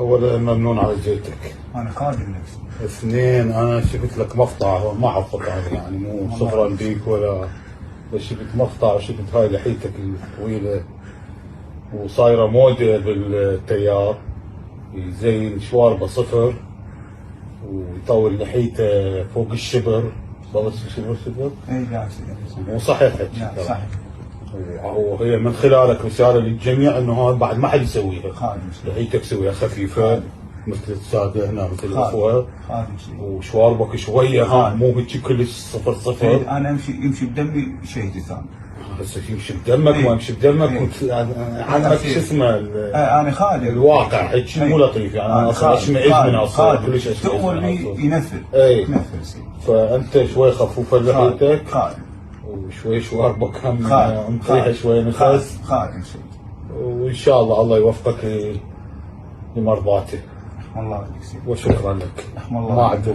اولا ممنون على جيتك. انا خادم لك. اثنين، انا شفت لك مقطع، ما حفظت يعني مو صفرا بيك ولا، بس شفت مقطع وشفت هاي لحيتك الطويله وصايره موجه بالتيار، يزين شواربه صفر ويطول لحيته فوق الشبر، ضبط شبر. اي لا مو صحيح حكي. لا صحيح. وهي من خلالك رساله للجميع انه هاي بعد ما حد يسويها. خادم. لحيتك سويها خفيفه مثل الساده هنا مثل الاخوه. خادم. وشواربك شويه ها مو هيك كلش صفر صفر. انا يمشي بدمي شيء ثاني. هسه يمشي بدمك ما يمشي بدمك عنك شو اسمه انا خادم. الواقع هيك مو لطيف يعني. انا اصلا اشمئز من اصلا كلش اشمئز. تؤمرني ينفذ. اي ينفذ. فانت شوي خفوفه لحيتك. خادم. وشوي شواربك هم خادم. مطيحه شوي نفس. خادم شيء. وان شاء الله يوفقك لمرضاته. الله يجزيك. وشكرا لك. الله. ما عندي